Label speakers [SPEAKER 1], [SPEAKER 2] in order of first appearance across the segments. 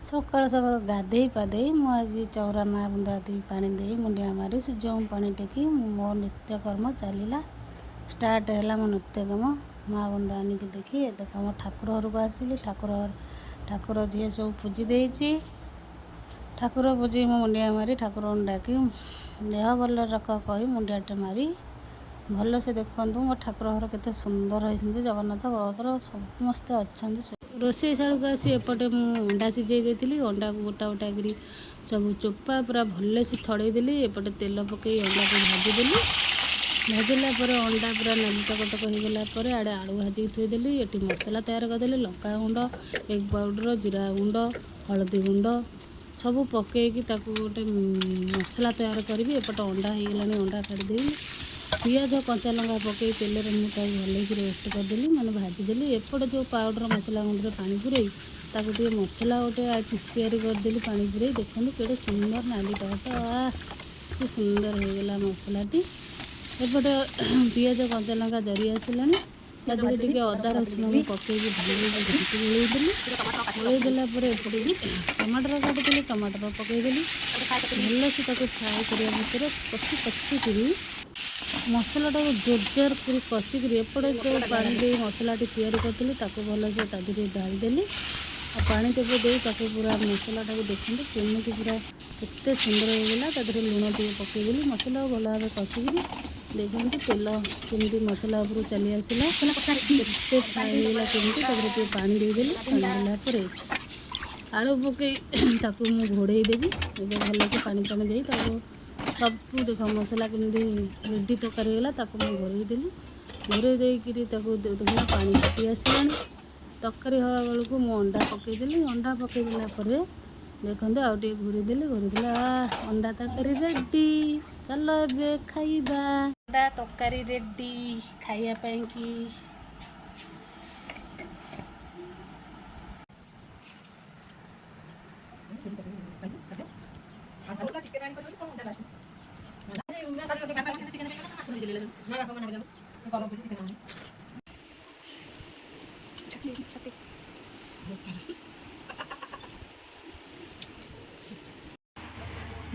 [SPEAKER 1] सकाल सकाल गाधे पाधे आज चौरा माँ बुंदा दी पानी दे मुंडिया मारी सूर्य पानी टेकी मो नित्यकर्म चलला स्टार्ट है मो नित्यकर्म माँ बुंदा आनी देखी देख मो ठाकुर घर को आसली ठाकुर झील सब पूजी देची ठाकुर पूजी मो मुंडिया मारी ठाकुर डाकी देह भल रख कही मुंडियाटे मारी भल से देखु मो ठाकुर घर केते सुंदर होती जगन्नाथ बलभद्र समस्ते अच्छा रोषे शाल को आसी एपटे मुझे अंडा सिझे देती अंडा को गोटा गोटा कर सब चोपा पूरा भल से छड़ेदेली एपटे तेल पकई अंडा को भाजीदेली भाजला अंडा पूरा नाली टकटक होगला आड़े आलू भाजिक थोदेली ये मसला तैयार करदेली लंका गुंड एग पाउडर जीरा गुंड हलदी गुंड सब पकईकी गोटे मसला तैयार करी एपटे अंडा होगला अंडा काढ़ीदेवी पियाज कंचा लंका पकई तेल मुझे भल रोस्ट करदेली मैंने भाजीदेली एपटे जो पाउडर मसला गुंड पानी पुरई ताकू मसला गोटे तैयारी करदेली पानी पुरई देखते केड़े सुंदर नाली टमाटर कि सुंदर होगला मसलाटी एपटे पियाज कंचा लंका जरी आसला टे अदा रसुण पकई गोलेदेला एपटे टमाटर काटिदेली टमाटर पकईदेली भल से फ्राए करने भितर कषि कषिकी मसलाटा को जोर जोर कर कषिक एपटे जो पानी दे मसला तैयारी करी भल से ढालीदेली पानी टेप दे पूरा मसलाटा को देखते केमी पूरा केते सुंदर होगला लुण टे पकईदेली मसला भल भाव कषिकी देखते तेल केमी मसला उपर चली आसला केते फ्राए होगला केमी पानी देदेली पानी देला आलू पकई मुझे घोड़े देवी भल से पानी पानी दे सब देख मसला केमी रेडी तैयारी होगा मुझे घोरदेली घोरई देखना पानी फुटी आसला तरकारी हवा बेलू को मुझे अंडा पकईदेली अंडा पकईदेला देखते आउे घोरदेली घोरदेला अंडा तरकारी रेडी चलो ए खाइबा अंडा तरकारी रेडी खाइबा कि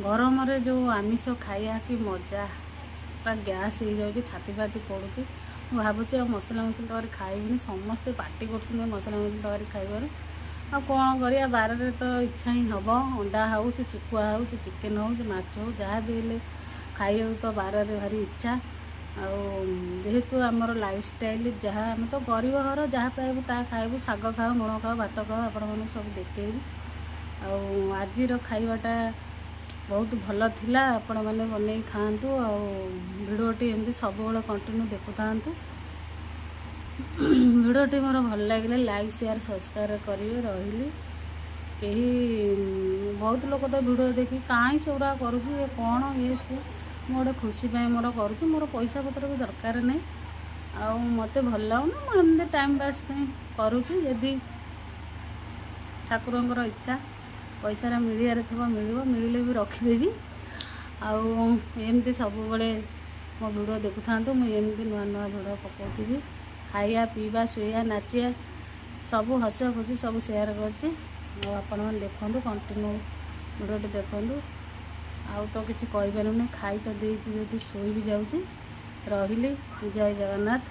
[SPEAKER 1] गरम जो आमिष खाया कि मजा पूरा गैस हो जाए छाती फाती पड़ुची भावुँ मसला मसला तक खाइबी समस्ते पार्टी कर मसला मसला तक खाइबार आ कौन करिया बार तो इच्छा ही हम अंडा हो से शुखुआ हो से चिकेन हो से माछ हो जहाँ भी हेल्ले खाइबा तो बार भारी इच्छा जेहेतु आमर लाइफ स्टाइल जहाँ आम तो गरीब घर जहाँ पाइबू ता खाइबू शाग खाओ लुण खाओ भात खाओ आपण मैंने सब देखेबी आज खाइबाटा बहुत भल थिला आपण मैंने बन खातु भिडियोटी एमती सब कंटिन्यू देखु था भिडियोटी मोर भल लगे लाइक शेयर सब्सक्राइब करेंगे रही कहीं बहुत लोग तो भिडियो देखी कहीं से गुरा करुँचे कौन ये सी मोटे खुशी मोर करुँच मोर पैसा पत्र भी दरकार नहीं आ मत भल लगुना मुझे टाइम पास करुँची यदि ठाकुर इच्छा पैसा मिलियार थो मिले भी रखीदेवी आमती सब मो भिडियो देखु था मुझे नुआ नुआ भिडियो पकाउथी खाइया पीवा शोया नाचिया सब हस खुशी सब सेयार कर देखु कंटिन्यू भिडियो देखु आउ तो किसी कहीपर खाई तो देती शोई भी जाऊँगी रही जय जगन्नाथ।